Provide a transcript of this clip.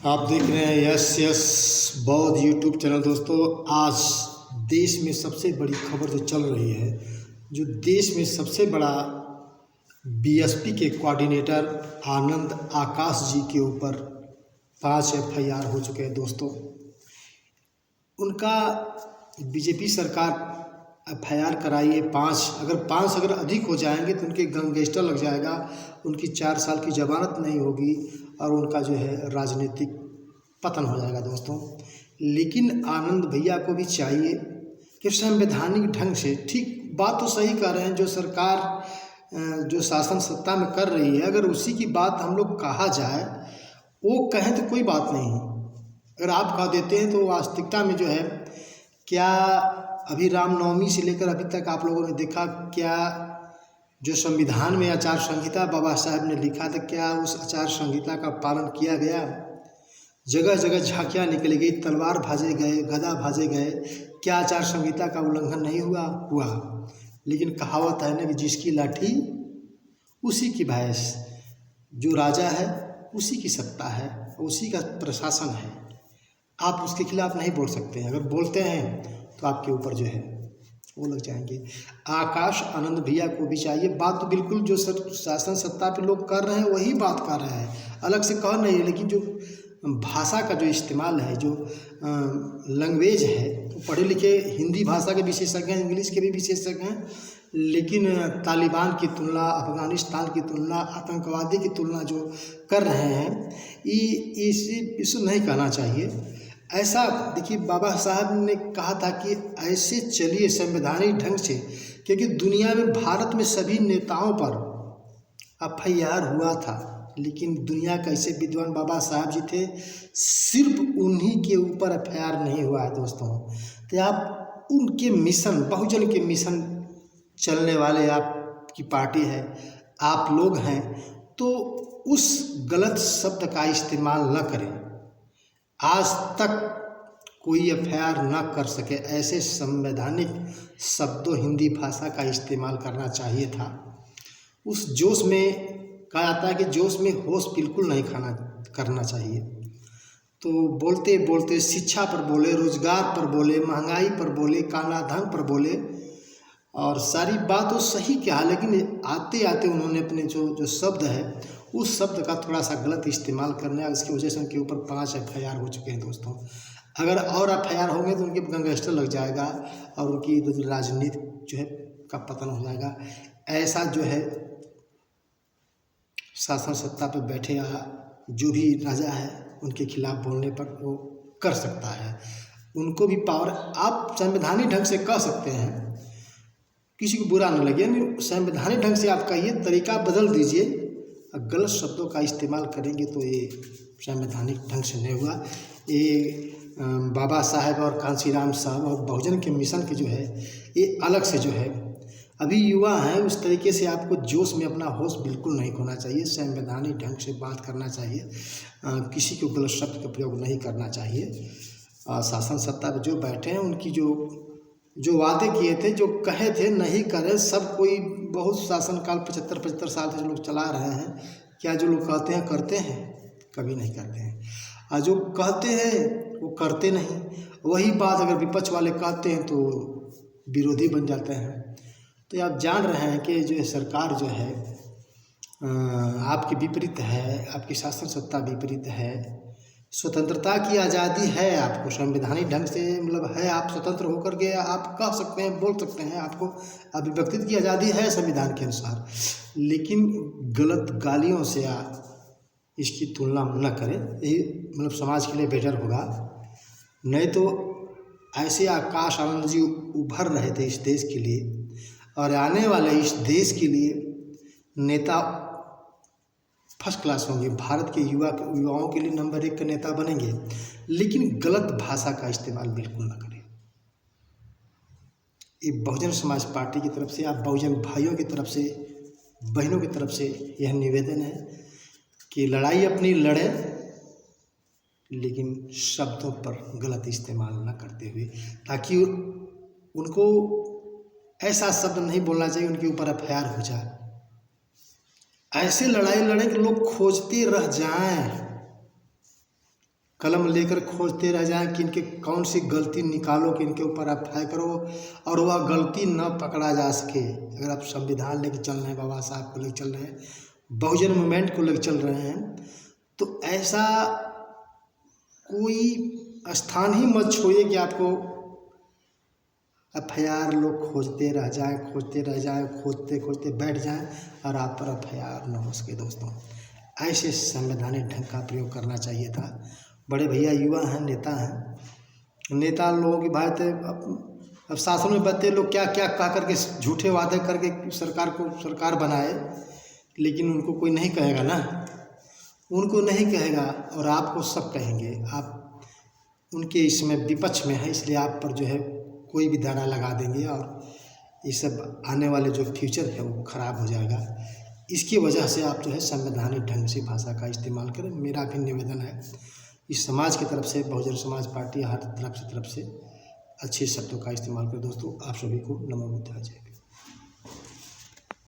आप देख रहे हैं यस यस बौद्ध यूट्यूब चैनल। दोस्तों, आज देश में सबसे बड़ी खबर जो चल रही है, जो देश में सबसे बड़ा बीएसपी के कोऑर्डिनेटर आनंद आकाश जी के ऊपर 5 एफआईआर हो चुके हैं। दोस्तों, उनका बीजेपी सरकार एफआईआर कराई है 5। अगर अधिक हो जाएंगे तो उनके गैंगस्टर लग जाएगा, उनकी 4 साल की जमानत नहीं होगी और उनका जो है राजनीतिक पतन हो जाएगा। दोस्तों, लेकिन आनंद भैया को भी चाहिए कि संवैधानिक ढंग से, ठीक बात तो सही कर रहे हैं, जो सरकार जो शासन सत्ता में कर रही है, अगर उसी की बात हम लोग कहा जाए, वो कहें तो कोई बात नहीं। अगर आप कह देते हैं तो वास्तविकता में जो है, क्या अभी रामनवमी से लेकर अभी तक आप लोगों ने देखा, क्या जो संविधान में आचार संहिता बाबा साहब ने लिखा था, क्या उस आचार संहिता का पालन किया गया? जगह जगह झांकियाँ निकली गई, तलवार भाजे गए, गदा भाजे गए, क्या आचार संहिता का उल्लंघन नहीं हुआ? लेकिन कहावत है ना कि जिसकी लाठी उसी की भैंस, जो राजा है उसी की सत्ता है, उसी का प्रशासन है। आप उसके खिलाफ नहीं बोल सकते हैं। अगर बोलते हैं तो आपके ऊपर जो है वो लग जाएंगे। आकाश आनंद भैया को भी चाहिए। बात तो बिल्कुल जो शासन सत्ता पे लोग कर रहे हैं वही बात कर रहे हैं, अलग से कह नहीं है। लेकिन जो भाषा का जो इस्तेमाल है, जो लैंग्वेज है, तो पढ़े लिखे हिंदी भाषा के विशेषज्ञ हैं, इंग्लिश के भी विशेषज्ञ हैं, लेकिन तालिबान की तुलना, अफगानिस्तान की तुलना, आतंकवादी की तुलना जो कर रहे हैं, इसे नहीं कहना चाहिए। ऐसा देखिए, बाबा साहब ने कहा था कि ऐसे चलिए संवैधानिक ढंग से, क्योंकि दुनिया में, भारत में सभी नेताओं पर एफआईआर हुआ था, लेकिन दुनिया का ऐसे विद्वान बाबा साहब जी थे, सिर्फ उन्हीं के ऊपर एफआईआर नहीं हुआ है। दोस्तों, तो आप उनके मिशन, बहुजन के मिशन चलने वाले आपकी पार्टी है, आप लोग हैं, तो उस गलत शब्द का इस्तेमाल न करें। आज तक कोई एफआईआर न कर सके ऐसे संवैधानिक शब्दों, हिंदी भाषा का इस्तेमाल करना चाहिए था। उस जोश में, कहा जाता है कि जोश में होश बिल्कुल नहीं करना चाहिए। तो बोलते बोलते शिक्षा पर बोले, रोजगार पर बोले, महंगाई पर बोले, कालाधन पर बोले, और सारी बात तो सही क्या, लेकिन आते आते उन्होंने अपने जो शब्द है, उस शब्द का थोड़ा सा गलत इस्तेमाल करने, इसकी वजह से उनके ऊपर 5 एफआईआर हो चुके हैं। दोस्तों, अगर और एफआईआर होंगे तो उनके गैंगस्टर लग जाएगा और उनकी राजनीति जो है का पतन हो जाएगा। ऐसा जो है शासन सत्ता पर बैठे जो भी राजा है, उनके खिलाफ बोलने पर वो कर सकता है, उनको भी पावर। आप संवैधानिक ढंग से कह सकते हैं, किसी को बुरा न लगे, संवैधानिक ढंग से आप कहिए, तरीका बदल दीजिए। गलत शब्दों का इस्तेमाल करेंगे तो ये संवैधानिक ढंग से नहीं हुआ। ये बाबा साहब और कांशीराम साहब और बहुजन के मिशन के जो है, ये अलग से जो है, अभी युवा हैं, उस तरीके से आपको जोश में अपना होश बिल्कुल नहीं खोना चाहिए, संवैधानिक ढंग से बात करना चाहिए, किसी को गलत शब्द का प्रयोग नहीं करना चाहिए। शासन सत्ता पर जो बैठे हैं, उनकी जो वादे किए थे, जो कहे थे, नहीं करे। सब कोई बहुत शासनकाल 75 साल से जो लोग चला रहे हैं, क्या जो लोग कहते हैं करते हैं? कभी नहीं करते हैं। और जो कहते हैं वो करते नहीं। वही बात अगर विपक्ष वाले कहते हैं तो विरोधी बन जाते हैं। तो आप जान रहे हैं कि जो सरकार जो है आपके विपरीत है, आपकी शासन सत्ता विपरीत है। स्वतंत्रता की आज़ादी है, आपको संवैधानिक ढंग से मतलब है, आप स्वतंत्र होकर के आप कह सकते हैं, बोल सकते हैं, आपको अभिव्यक्ति की आज़ादी है संविधान के अनुसार, लेकिन गलत गालियों से आप इसकी तुलना न करें। यही मतलब समाज के लिए बेटर होगा। नहीं तो ऐसे आकाश आनंद जी उभर रहे थे इस देश के लिए, और आने वाले इस देश के लिए नेता फर्स्ट क्लास होंगे। भारत के युवाओं के लिए नंबर 1 के नेता बनेंगे, लेकिन गलत भाषा का इस्तेमाल बिल्कुल ना करें। ये बहुजन समाज पार्टी की तरफ से, आप बहुजन भाइयों की तरफ से, बहनों की तरफ से यह निवेदन है कि लड़ाई अपनी लड़ें, लेकिन शब्दों पर गलत इस्तेमाल न करते हुए, ताकि उनको ऐसा शब्द नहीं बोलना चाहिए उनके ऊपर एफआईआर हो जाए। ऐसे लड़ाई लड़ें कि लोग खोजते रह जाएं। कलम लेकर खोजते रह जाएं कि इनके कौन सी गलती निकालो कि इनके ऊपर आप फायर करो और वह गलती न पकड़ा जा सके। अगर आप संविधान लेकर चल रहे हैं, बाबा साहब को लेकर चल रहे हैं, बहुजन मूवमेंट को लेकर चल रहे हैं, तो ऐसा कोई स्थान ही मत छोड़िए कि आपको FIR लोग खोजते रह जाएं, खोजते खोजते बैठ जाएं और आप पर FIR न हो सके। दोस्तों, ऐसे संवैधानिक ढंग का प्रयोग करना चाहिए था। बड़े भैया युवा हैं, नेता हैं, नेता लोगों की बात है। अब शासन में बैठे लोग क्या क्या कह करके झूठे वादे करके सरकार बनाए, लेकिन उनको कोई नहीं कहेगा ना, उनको नहीं कहेगा और आपको सब कहेंगे। आप उनके इसमें विपक्ष में है, इसलिए आप पर जो है कोई भी दाना लगा देंगे और ये सब आने वाले जो फ्यूचर है वो ख़राब हो जाएगा। इसकी वजह से आप जो है संवैधानिक ढंग से भाषा का इस्तेमाल करें। मेरा भी निवेदन है इस समाज की तरफ से, बहुजन समाज पार्टी हर तरफ से अच्छे शब्दों का इस्तेमाल करें। दोस्तों, आप सभी को नमो बुद्धाय।